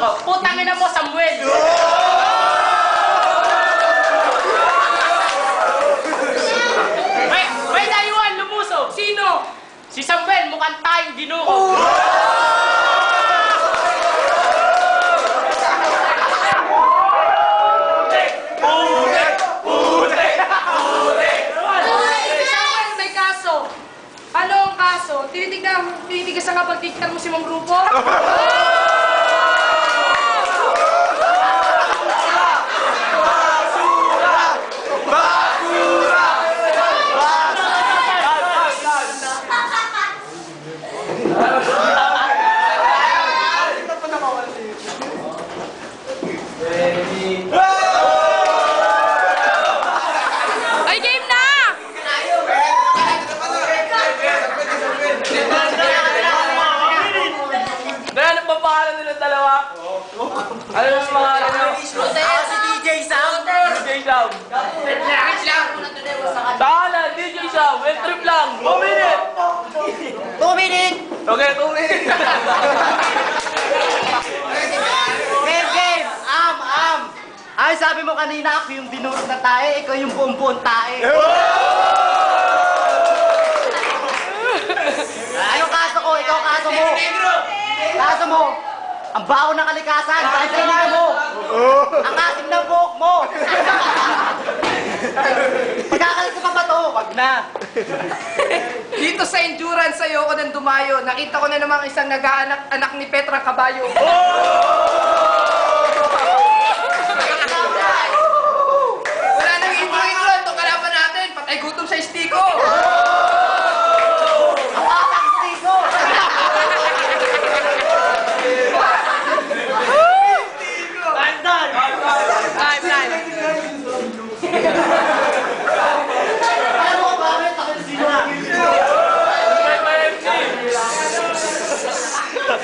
ko. Putang ina mo, Samuel! May naiwan, lumusog! Sino? Si Samuel, mukhang tayong ginuko. Tinitigas ang kapag-tiktar mo si Mang Grupo? Ano yung mga ano? Si DJ Sam. DJ Sam. Sana, DJ Sam. Wait, trip lang. 2 minutes. 2 minutes. Okay, 2 minutes. Game. Ay, sabi mo kanina ako yung dinurot na tae, ikaw yung buong tae. Anong kaso ko? Ikaw kaso mo. Kaso mo. Ang baho ng kalikasan, kahit kanina mo. Ang asim ng buhok mo. Pagkakalit ko pa ba ito? Wag na. Dito sa endurance, ayoko nang dumayo. Nakita ko na namang isang nag-aanak ni Petra Caballo. Wala nang intro. Ito kalaban natin. Patay gutom sa istiko. Ang batang istiko.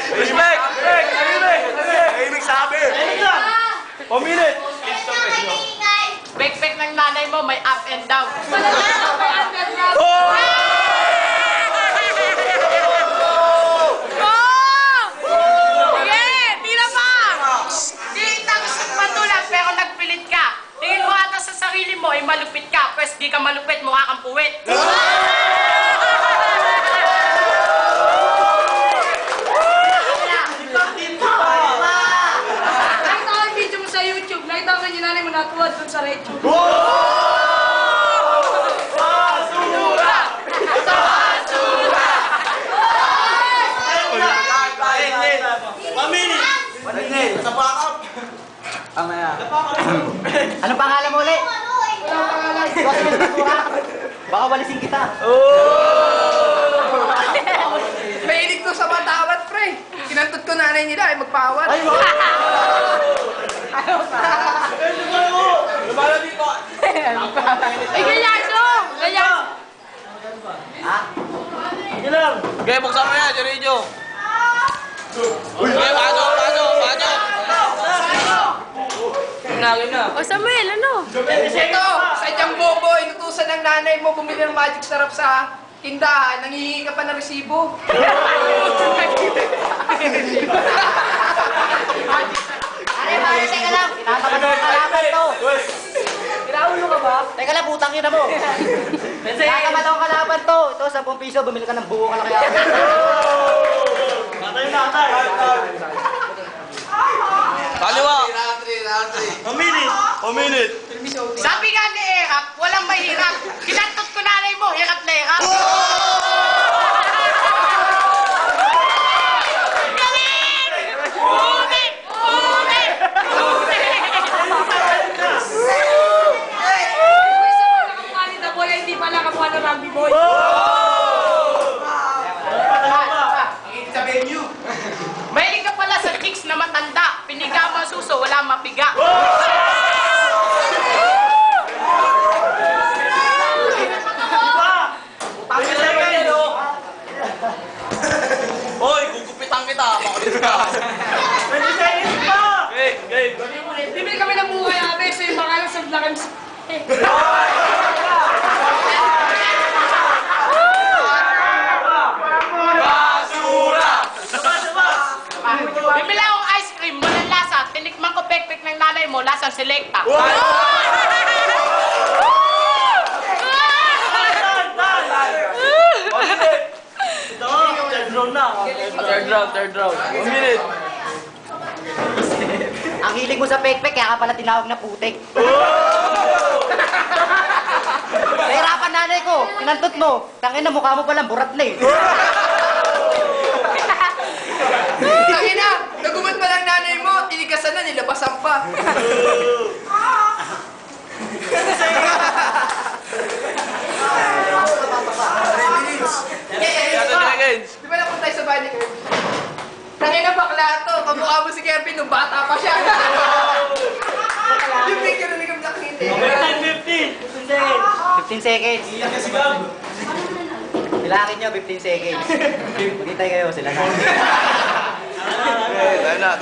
Respect! Ibig sabi! 1 minute! Backpack ng nanay mo, may up and down. Mo ay malupit ka, pwes di ka malupit, mukha kang puwit. Nakita ko yung video mo sa YouTube. Nakita ko yung nanay mo natuwad dun sa radio. Basura! Basura! Maminit! Sa backup! Anong pangalan mo ulit? Baka walisin kita. Mahilig to sa matawad, pre. Kinantot ko nanay nila ay magpawad. Ay, wow! Lumala dito! Ay, ganyan to! Ganyan! Ha? Sige lang! Okay, buksan mo yan, Joridjo! Okay, pasok! O Samuel, ano? Ito, sadyang bobo, inutusan ng nanay mo bumili ng magic sarap sa tindahan, nangihingi ka pa ng resibo. Pare, teka lang. Tinatamad ang kalaban to. Kinaulo ka ba? Teka lang, putang ina mo. Tinatamad ang kalaban to. Ito, 10 piso, bumili ka ng buo ka lang kaya. Natay! Kaliwa! 1 minute! Sabi nga ni Erap, walang mahirap. Kinantot ko nanay mo, hirap na hirap. Galing! Ulit! Nakamukha ni The Boy, hindi pala kamukha ng Rugby Boy. Mahilig ka pala sa chicks na matanda. Piniga mo ang suso, wala mapiga. Hoy, gugupitan kita. Makulit ka. 20 seconds pa! Okay. Bibili kami ng buhay natin, so yung pangalan sa lakan sa... Basura! Bibila akong ice cream, malala mo, lasang selekta. Third round. 1 minute. Ang hilig mo sa pekpek, kaya ka pala tinawag na putik. Nahirapan nanay ko, kinantot mo. Tangin na, mukha mo palang burat na eh. Tangin na, nagumat pa lang nanay mo, tinigasan na, nilabasan pa. Di ba napunta tayo sa bahay ni Kirby? Tangin na bakla to, kamukha mo si Kirby nung bata pa siya. Yung picture na kami nakita. 15 seconds. Bilangin nyo, 15 seconds. Maghintay kayo, sila na. Tayo na.